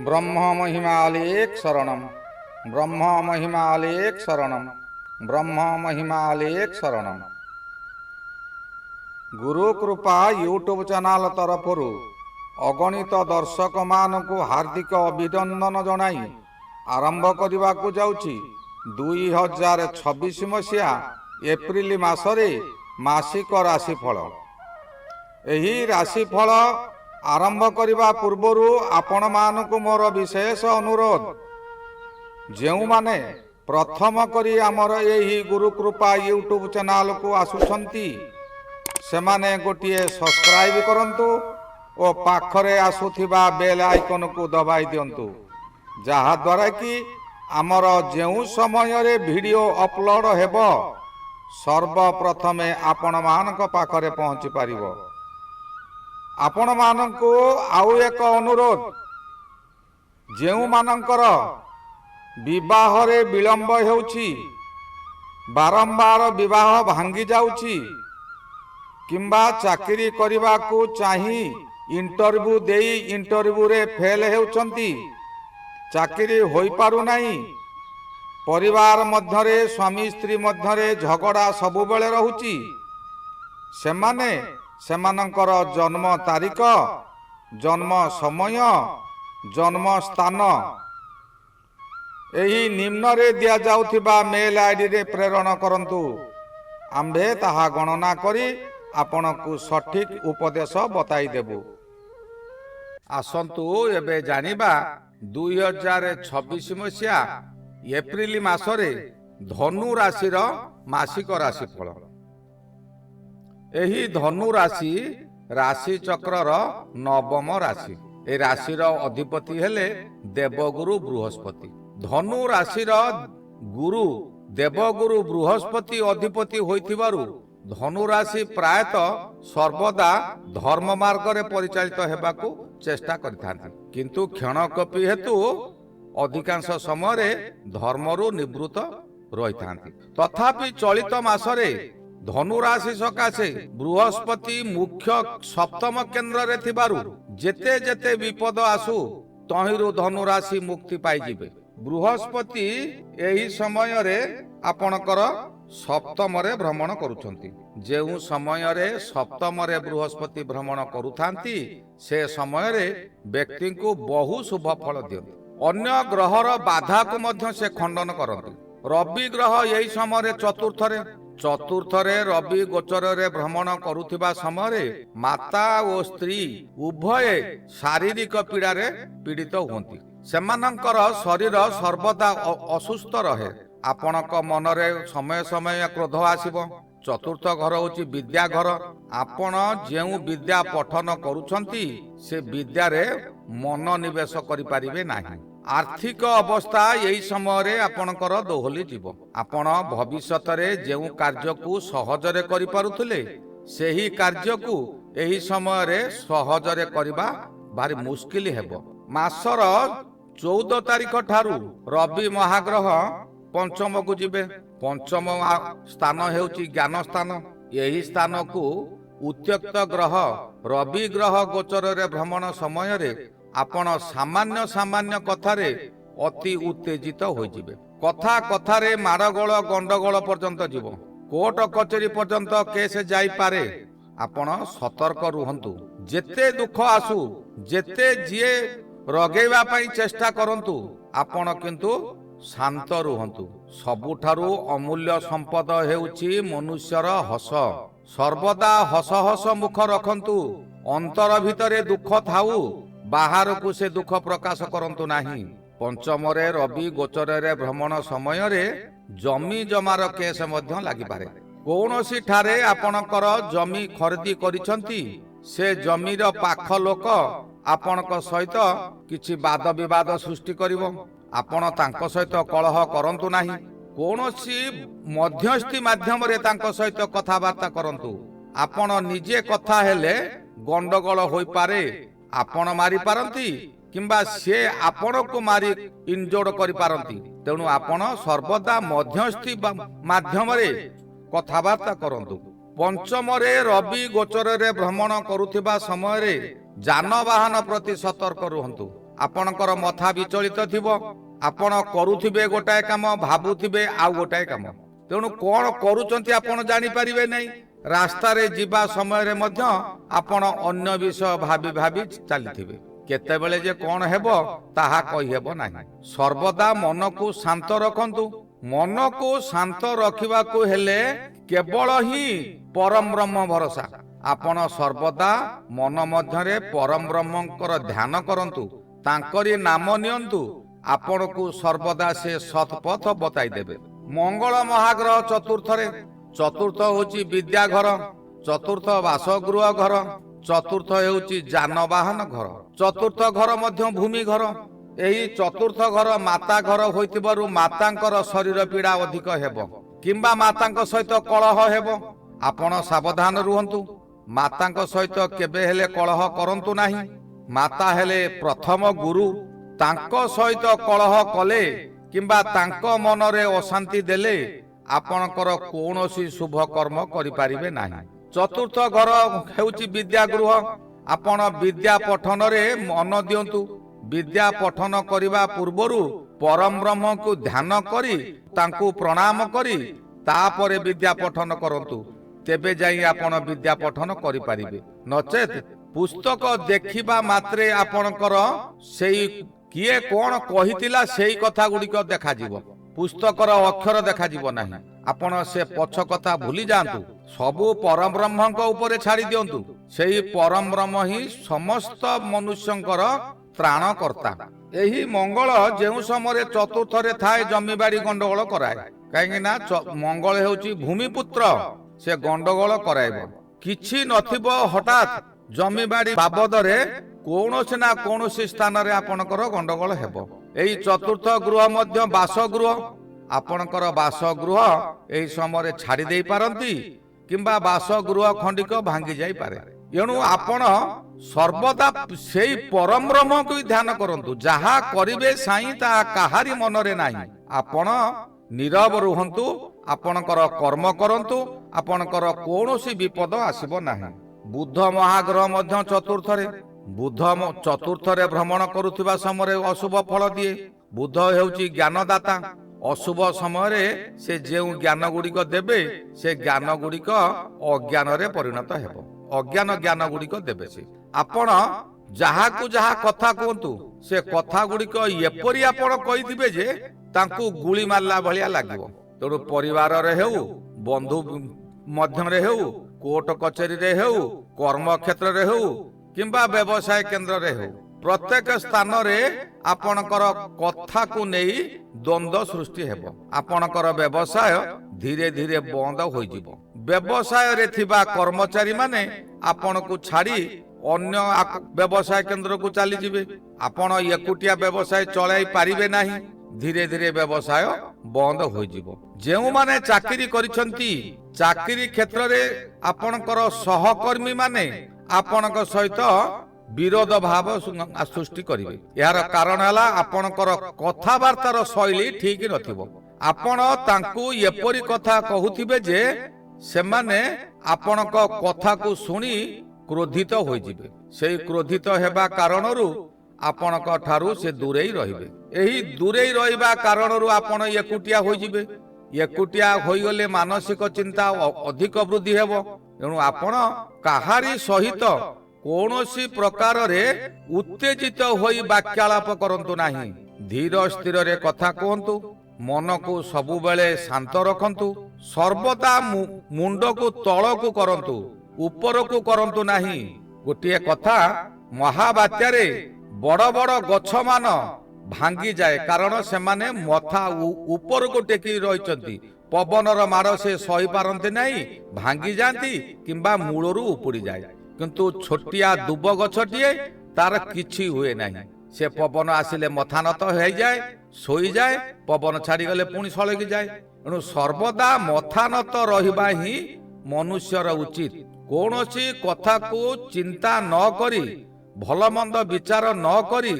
ब्रह्म महिमालेक शरणम ब्रह्म महिमालेक शरणम ब्रह्म महिमालेक शरणम। गुरु कृपा यूट्यूब चैनल तरफ अगणित दर्शक मानकु हार्दिक अभिनंदन जनाई आरंभ करने को जाउछि 2026 मसीहा एप्रिल मासरे मासिक राशिफल। एही राशिफल आरंभ करने पूर्वरु आपण मानकु मोर विशेष अनुरोध, जो माने प्रथम करी आमर एही गुरु कृपा यूट्यूब चैनल को आसुछंती सेमाने गोटिए सब्सक्राइब करंतु और पाखरे आसुथिबा बेल आइकन को दबाई दियंतु, जहा द्वारा कि आमर जेउ समय रे वीडियो अपलोड हेबो सर्वप्रथमे आपण मानक पाखरे पहुंची पारिबो। आपण मानकु आउ एक अनुरोध, जेउ मानकर विवाह रे विलंब हेउछि, बारंबार विवाह भांगी जाउछि किंबा चाकरी करबा को चाही इंटरव्यू देई इंटरव्यू रे फेल हेउछंती, चाकरी होई पारु नाही, परिवार मध्यरे स्वामी स्त्री मध्यरे झगड़ा सबु बेले रहुछि, सेमाने सेमानंकर जन्म तारीख, जन्म समय, जन्म स्थान एही निम्न रे दिया जाउथिबा मेल आईडी रे प्रेरण करंतु। आम्भे ताहा गणना करी आपनकु सठिक उपदेश बताई देबु। आसंतु एबे जानिबा 2026 मसीहा एप्रिल मासरे धनु राशिर मासिक राशिफल। एही धनु राशि राशि चक्रर नवम राशि। ए राशिर अधिपति हेले देवगुरु बृहस्पति। धनु राशिर गुरु देवगुरु बृहस्पति अधिपति होइथिबारु धनु राशि प्रायतः सर्वदा धर्म मार्ग रे परिचालित हेबाकू चेष्टा करिथांती, किंतु क्षणकपि हेतु अधिकांश समय धर्मरु निवृत्त रहिथांती। तथापि चलित मासरे धनु राशि सकाशे बृहस्पति मुख्य सप्तम केंद्र रे थिबारु जेते जेते विपद आसु तहिरु धनु राशि मुक्ति पाई जिबे। बृहस्पति एही समय रे आपणकर सप्तम रे भ्रमण करुछंती। जेउ समय रे सप्तम रे बृहस्पति भ्रमण करुथांती से समय रे व्यक्ति को बहु शुभ फल दियंती। अन्य ग्रहर बाधा को मध्य से खंडन करंती। रवि ग्रह यही समय चतुर्थ रे रवि गोचर रे भ्रमण करुथिबा समय रे माता और स्त्री उभय शारीरिक पीड़ा रे पीड़ित होंती। सेमानंकर शरीर सर्वदा असुस्थ रहे। आपणक मनरे समय समय क्रोध आसिबो। चतुर्थ घर होची विद्या घर। आपण जेउ विद्या पठन करुछंती से विद्या रे मन निवेश करि पारिबे नाही। आर्थिक अवस्था यही समय रे आपणकर दोहली जीव। आपण भविष्यत रे जेउ कार्य को सहज रे करि पारुथले सेही कार्य को एही समय रे सहज रे करिबा भारी मुश्किल हेबो। मासर 14 तारिख ठारू रवि महाग्रह पंचम को जिबे। पंचम स्थान हेउची ज्ञान स्थान। यही स्थान को उत्यक्त ग्रह रवि ग्रह गोचर रे भ्रमण समय रे आपण सामान्य सामान्य कथारे अति उत्तेजित हो जिबे। कथा कथारे मारगोल गंडगोल पर्यंत जीव। कोर्ट कचेरी पर्यंत केस जाई पारे। आपण सतर्क रुहंतु। जेते दुख आसु जेते जिए रगेवा पई चेष्टा करंतु आपण किंतु शांत रुहंतु। सबुठारु अमूल्य संपद हेउची मनुष्यर हस। सर्वदा हस हस मुख रखंतु। अंतर भितरे दुख थाउ बाहर को से दुख प्रकाश करंतु नाही। पंचम रे रवि गोचर रे भ्रमण समय रे जमी जमार केस मध्य लागि पारे। कोनोसी ठारे आपणकर जमी खरीदी करिसंती से जमीर पाख लोक आपणक सहित किछि वाद विवाद सृष्टि करिवो। आपण तांको सहित कलह करंतु नाही। कोनोसी मध्यस्थी माध्यम रे तांको सहित कथाबार्ता करंतु। आपण निजे कथा हेले गंडगोल होई पारे। आपण मारी पारंती किंबा से आपण को मारी इंजोर्ड करि पारंती। तेणु आपण सर्वदा मध्यस्थी माध्यम रे कथाबार्ता करंतु। पंचम रे रवि गोचर रे भ्रमण करुथिबा समय रे जानवाहन प्रति सतर्क रुहंतु। ଆପଣଙ୍କର ମଥା ବିଚଳିତ ଥିବ, ଆପଣ କରୁଥିବେ ଗୋଟାଏ କାମ, ଭାବୁଥିବେ ଆଉ ଗୋଟାଏ କାମ, ତେଣୁ କଣ କରୁଛନ୍ତି ଆପଣ ଜାଣିପାରିବେ ନାହିଁ। ରାସ୍ତାରେ ଯିବା ସମୟରେ ମଧ୍ୟ ଆପଣ ଅନ୍ୟ ବିଷୟ ଭାବି ଭାବି ଚାଲିଥିବେ। କେତେବେଳେ ଯେ କଣ ହେବ ତାହା କହିହେବ ନାହିଁ। ସର୍ବଦା ମନକୁ ଶାନ୍ତ ରଖନ୍ତୁ। ମନକୁ ଶାନ୍ତ ରଖିବାକୁ ହେଲେ କେବଳ ହିଁ ପରମ ବ୍ରହ୍ମ ଭରସା। ଆପଣ ସର୍ବଦା ମନ ମଧ୍ୟରେ ପରମ ବ୍ରହ୍ମଙ୍କର ଧ୍ୟାନ କରନ୍ତୁ, ତାଙ୍କରି ନାମ ନିଅନ୍ତୁ। ଆପଣଙ୍କୁ ସର୍ବଦା ସେ ସତ୍ପଥ ବତାଇ ଦେବେ। ମଙ୍ଗଳ ମହାଗ୍ରହ ଚତୁର୍ଥରେ, ଚତୁର୍ଥ ହେଉଛି ବିଦ୍ୟା ଘର, ଚତୁର୍ଥ ବାସଗୃହ ଘର, ଚତୁର୍ଥ ହେଉଛି ଯାନବାହନ ଘର, ଚତୁର୍ଥ ଘର ମଧ୍ୟ ଭୂମି ଘର। ଏହି ଚତୁର୍ଥ ଘର ମାତା ଘର ହୋଇଥିବାରୁ ମାତାଙ୍କର ଶରୀର ପୀଡ଼ା ଅଧିକ ହେବ କିମ୍ବା ମାତାଙ୍କ ସହିତ କଳହ ହେବ। ଆପଣ ସାବଧାନ ରୁହନ୍ତୁ। ମାତାଙ୍କ ସହିତ କେବେ ହେଲେ କଳହ କରନ୍ତୁ ନାହିଁ। ମାତା ହେଲେ ପ୍ରଥମ ଗୁରୁ। ତାଙ୍କ ସହିତ କଳହ କଲେ କିମ୍ବା ତାଙ୍କ ମନରେ ଅଶାନ୍ତି ଦେଲେ ଆପଣଙ୍କର କୌଣସି ଶୁଭ କର୍ମ କରିପାରିବେ ନାହିଁ। ଚତୁର୍ଥ ଘର ହେଉଛି ବିଦ୍ୟାଗୃହ। ଆପଣ ବିଦ୍ୟା ପଠନରେ ମନ ଦିଅନ୍ତୁ। ବିଦ୍ୟା ପଠନ କରିବା ପୂର୍ବରୁ ପରମ ବ୍ରହ୍ମକୁ ଧ୍ୟାନ କରି ତାଙ୍କୁ ପ୍ରଣାମ କରି ତାପରେ ବିଦ୍ୟା ପଠନ କରନ୍ତୁ। ତେବେ ଯାଇ ଆପଣ ବିଦ୍ୟା ପଠନ କରିପାରିବେ। ନଚେତ୍ ପୁସ୍ତକ ଦେଖିବା ମାତ୍ରେ ଆପଣଙ୍କର ସେଇ କିଏ କଣ କହିଥିଲା ସେଇ କଥା ଗୁଡ଼ିକ ଦେଖାଯିବ, ପୁସ୍ତକର ଅକ୍ଷର ଦେଖାଯିବ ନାହିଁ। ଆପଣ ସେ ପଛ କଥା ଭୁଲି ଯାଆନ୍ତୁ। ସବୁ ପରମ ବ୍ରହ୍ମଙ୍କ ଉପରେ ଛାଡ଼ି ଦିଅନ୍ତୁ। ସେହି ପରମ ବ୍ରହ୍ମ ହିଁ ସମସ୍ତ ମନୁଷ୍ୟଙ୍କର ତ୍ରାଣକର୍ତ୍ତା। ଏହି ମଙ୍ଗଳ ଯେଉଁ ସମୟରେ ଚତୁର୍ଥରେ ଥାଏ ଜମିବାଡ଼ି ଗଣ୍ଡଗୋଳ କରାଏ। କାହିଁକି ନା ମଙ୍ଗଳ ହେଉଛି ଭୂମିପୁତ୍ର, ସେ ଗଣ୍ଡଗୋଳ କରାଇବ। କିଛି ନଥିବ, ହଠାତ୍ ଜମିବାଡ଼ି ବାବଦରେ କୌଣସି ନା କୌଣସି ସ୍ଥାନରେ ଆପଣଙ୍କର ଗଣ୍ଡଗୋଳ ହେବ। ଏହି ଚତୁର୍ଥ ଗୃହ ମଧ୍ୟ ବାସଗୃହ। ଆପଣଙ୍କର ବାସଗୃହ ଏହି ସମୟରେ ଛାଡ଼ି ଦେଇ ପାରନ୍ତି କିମ୍ବା ବାସଗୃହ ଖଣ୍ଡିକ ଭାଙ୍ଗି ଯାଇପାରେ। ଏଣୁ ଆପଣ ସର୍ବଦା ସେଇ ପରମ ବ୍ରହ୍ମକୁ ଧ୍ୟାନ କରନ୍ତୁ। ଯାହା କରିବେ ସାଇଁ ତାହା କାହାରି ମନରେ ନାହିଁ। ଆପଣ ନୀରବ ରୁହନ୍ତୁ, ଆପଣଙ୍କର କର୍ମ କରନ୍ତୁ, ଆପଣଙ୍କର କୌଣସି ବିପଦ ଆସିବ ନାହିଁ। ବୁଧ ମହାଗ୍ରହ ମଧ୍ୟ ଚତୁର୍ଥରେ। ବୁଧ ଚତୁର୍ଥରେ ଭ୍ରମଣ କରୁଥିବା ସମୟରେ ଅଶୁଭ ଫଳ ଦିଏ। ବୁଧ ହେଉଛି ଜ୍ଞାନଦାତା। ଅଶୁଭ ସମୟରେ ସେ ଯେଉଁ ଜ୍ଞାନ ଗୁଡ଼ିକ ଦେବେ ସେ ଜ୍ଞାନ ଗୁଡ଼ିକ ଅଜ୍ଞାନରେ ପରିଣତ ହେବ। ଅଜ୍ଞାନ ଜ୍ଞାନ ଗୁଡ଼ିକ ଦେବେ ସେ। ଆପଣ ଯାହାକୁ ଯାହା କଥା କୁହନ୍ତୁ, ସେ କଥା ଗୁଡ଼ିକ ଏପରି ଆପଣ କହିଥିବେ ଯେ ତାଙ୍କୁ ଗୁଳି ମାରିଲା ଭଳିଆ ଲାଗିବ। ତେଣୁ ପରିବାରରେ ହେଉ, ବନ୍ଧୁ ମଧ୍ୟରେ ହେଉ, କୋର୍ଟ କଚେରୀରେ ହେଉ, କର୍ମକ୍ଷେତ୍ରରେ ହେଉ କିମ୍ବା ବ୍ୟବସାୟ କେନ୍ଦ୍ରରେ ହେଉ, ପ୍ରତ୍ୟେକ ସ୍ଥାନରେ ଆପଣଙ୍କର କଥାକୁ ନେଇ ଦ୍ୱନ୍ଦ୍ୱ ସୃଷ୍ଟି ହେବ। ଆପଣଙ୍କର ବ୍ୟବସାୟ ଧୀରେ ଧୀରେ ବନ୍ଦ ହୋଇଯିବ। ବ୍ୟବସାୟରେ ଥିବା କର୍ମଚାରୀମାନେ ଆପଣଙ୍କୁ ଛାଡ଼ି ଅନ୍ୟ ବ୍ୟବସାୟ କେନ୍ଦ୍ରକୁ ଚାଲିଯିବେ। ଆପଣ ଏକୁଟିଆ ବ୍ୟବସାୟ ଚଳାଇ ପାରିବେ ନାହିଁ। ଧୀରେ ଧୀରେ ବ୍ୟବସାୟ ବନ୍ଦ ହୋଇଯିବ। ଯେଉଁମାନେ ଚାକିରି କରିଛନ୍ତି, ଚାକିରି କ୍ଷେତ୍ରରେ ଆପଣଙ୍କର ସହକର୍ମୀ ମାନେ ଆପଣଙ୍କ ସହିତ ବିରୋଧ ଭାବ ସୃଷ୍ଟି କରିବେ। ଏହାର କାରଣ ହେଲା ଆପଣଙ୍କର କଥାବାର୍ତ୍ତାର ଶୈଳୀ ଠିକ ନଥିବ। ଆପଣ ତାଙ୍କୁ ଏପରି କଥା କହୁଥିବେ ଯେ ସେମାନେ ଆପଣଙ୍କ କଥାକୁ ଶୁଣି କ୍ରୋଧିତ ହୋଇଯିବେ। ସେହି କ୍ରୋଧିତ ହେବା କାରଣରୁ ଆପଣଙ୍କ ଠାରୁ ସେ ଦୂରେଇ ରହିବେ। ଏହି ଦୂରେଇ ରହିବା କାରଣରୁ ଆପଣ ଏକୁଟିଆ ହୋଇଯିବେ। ଏକୁଟିଆ ହୋଇଗଲେ ମାନସିକ ଚିନ୍ତା ଅଧିକ ବୃଦ୍ଧି ହେବ। ତେଣୁ ଆପଣ କାହାରି ସହିତ କୌଣସି ପ୍ରକାରରେ ଉତ୍ତେଜିତ ହୋଇ ବାକ୍ୟାଳାପ କରନ୍ତୁ ନାହିଁ। ଧୀର ସ୍ଥିରରେ କଥା କୁହନ୍ତୁ। ମନକୁ ସବୁବେଳେ ଶାନ୍ତ ରଖନ୍ତୁ। ସର୍ବଦା ମୁଣ୍ଡକୁ ତଳକୁ କରନ୍ତୁ, ଉପରକୁ କରନ୍ତୁ ନାହିଁ। ଗୋଟିଏ କଥା, ମହାବାତ୍ୟାରେ ବଡ଼ ବଡ଼ ଗଛମାନ ଭାଙ୍ଗିଯାଏ, କାରଣ ସେମାନେ ମଥା ଉପରକୁ ଟେକି ରହିଛନ୍ତି। ପବନର ମାଡ଼ ସେ ସହିପାରନ୍ତି ନାହିଁ, ଭାଙ୍ଗିଯାଆନ୍ତି କିମ୍ବା ମୂଳରୁ ଉପୁଡ଼ିଯାଏ। କିନ୍ତୁ ଛୋଟିଆ ଦୁବ ଗଛଟିଏ, ତାର କିଛି ହୁଏ ନାହିଁ। ସେ ପବନ ଆସିଲେ ମଥାନତ ହୋଇଯାଏ, ଶୋଇଯାଏ, ପବନ ଛାଡ଼ିଗଲେ ପୁଣି ସଳଗିଯାଏ। ଏଣୁ ସର୍ବଦା ମଥାନତ ରହିବା ହିଁ ମନୁଷ୍ୟର ଉଚିତ। କୌଣସି କଥାକୁ ଚିନ୍ତା ନ କରି, ଭଲ ମନ୍ଦ ବିଚାର ନ କରି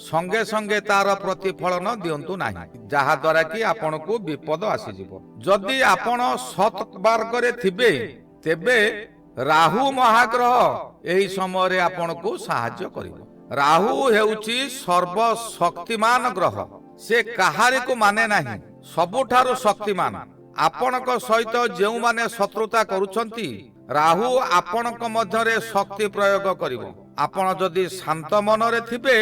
ସଙ୍ଗେ ସଙ୍ଗେ ତାର ପ୍ରତିଫଳନ ଦିଅନ୍ତୁ ନାହିଁ, ଯାହାଦ୍ୱାରା କି ଆପଣଙ୍କୁ ବିପଦ ଆସିଯିବ। ଯଦି ଆପଣ ସତ୍ ମାର୍ଗରେ ଥିବେ ତେବେ ରାହୁ ମହାଗ୍ରହ ଏହି ସମୟରେ ଆପଣଙ୍କୁ ସାହାଯ୍ୟ କରିବ। ରାହୁ ହେଉଛି ସର୍ବଶକ୍ତିମାନ ଗ୍ରହ। ସେ କାହାରିକୁ ମାନେ ନାହିଁ, ସବୁଠାରୁ ଶକ୍ତିମାନ। ଆପଣଙ୍କ ସହିତ ଯେଉଁମାନେ ଶତ୍ରୁତା କରୁଛନ୍ତି, ରାହୁ ଆପଣଙ୍କ ମଧ୍ୟରେ ଶକ୍ତି ପ୍ରୟୋଗ କରିବ। ଆପଣ ଯଦି ଶାନ୍ତ ମନରେ ଥିବେ,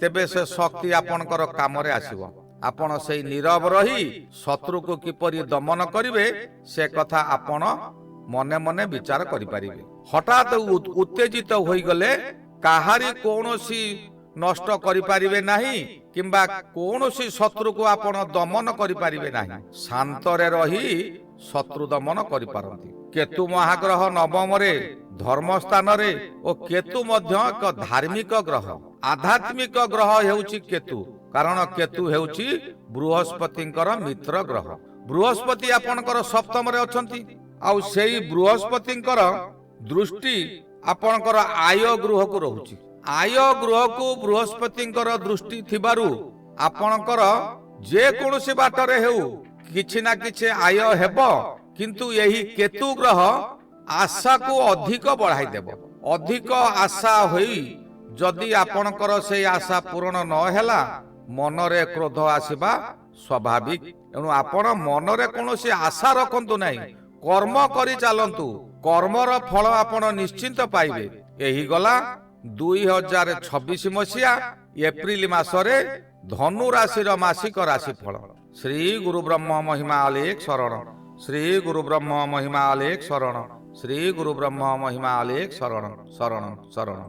ତେବେ ସେ ଶକ୍ତି ଆପଣଙ୍କର କାମରେ ଆସିବ। ଆପଣ ସେଇ ନୀରବ ରହି ଶତ୍ରୁକୁ କିପରି ଦମନ କରିବେ, ସେ କଥା ଆପଣ ମନେ ମନେ ବିଚାର କରିପାରିବେ। ହଠାତ୍ ଉତ୍ତେଜିତ ହୋଇଗଲେ କାହାରି କୌଣସି ନଷ୍ଟ କରିପାରିବେ ନାହିଁ କିମ୍ବା କୌଣସି ଶତ୍ରୁକୁ ଆପଣ ଦମନ କରିପାରିବେ ନାହିଁ। ଶାନ୍ତରେ ରହି ଶତ୍ରୁ ଦମନ କରିପାରନ୍ତି। କେତୁ ମହାଗ୍ରହ ନବମରେ ଧର୍ମ ସ୍ଥାନରେ ଓ କେତୁ ମଧ୍ୟ ଏକ ଧାର୍ମିକ ଗ୍ରହ। ଆଧ୍ୟାତ୍ମିକ ଗ୍ରହ ହେଉଛି କେତୁ, କାରଣ କେତୁ ହେଉଛି ବୃହସ୍ପତିଙ୍କର ମିତ୍ର ଗ୍ରହ। ବୃହସ୍ପତି ଆପଣଙ୍କର ସପ୍ତମରେ ଅଛନ୍ତି, ଆଉ ସେଇ ବୃହସ୍ପତିଙ୍କର ଦୃଷ୍ଟି ଆପଣଙ୍କର ଆୟ ଗୃହକୁ ରହୁଛି। ଆୟ ଗୃହକୁ ବୃହସ୍ପତିଙ୍କର ଦୃଷ୍ଟି ଥିବାରୁ ଆପଣଙ୍କର ଯେକୌଣସି ବାଟରେ ହେଉ କିଛି ନା କିଛି ଆୟ ହେବ। କିନ୍ତୁ ଏହି କେତୁ ଗ୍ରହ ଆଶାକୁ ଅଧିକ ବଢ଼ାଇ ଦେବ। ଅଧିକ ଆଶା ହୋଇ ଯଦି ଆପଣଙ୍କର ସେଇ ଆଶା ପୂରଣ ନ ହେଲା, ମନରେ କ୍ରୋଧ ଆସିବା ସ୍ୱାଭାବିକ। ଏଣୁ ଆପଣ ମନରେ କୌଣସି ଆଶା ରଖନ୍ତୁ ନାହିଁ, କର୍ମ କରି ଚାଲନ୍ତୁ। କର୍ମର ଫଳ ଆପଣ ନିଶ୍ଚିନ୍ତ ପାଇବେ। ଏହି ଗଲା 2026 ମସିହା ଏପ୍ରିଲ ମାସରେ ଧନୁ ରାଶିର ମାସିକ ରାଶିଫଳ। ଶ୍ରୀ ଗୁରୁ ବ୍ରହ୍ମ ମହିମା ଅଲେଖ ଶରଣ। ଶ୍ରୀ ଗୁରୁ ବ୍ରହ୍ମ ମହିମା ଅଲେଖ ଶରଣ। ଶ୍ରୀ ଗୁରୁ ବ୍ରହ୍ମ ମହିମା ଅଲେଖ ଶରଣ ଶରଣ ଶରଣ।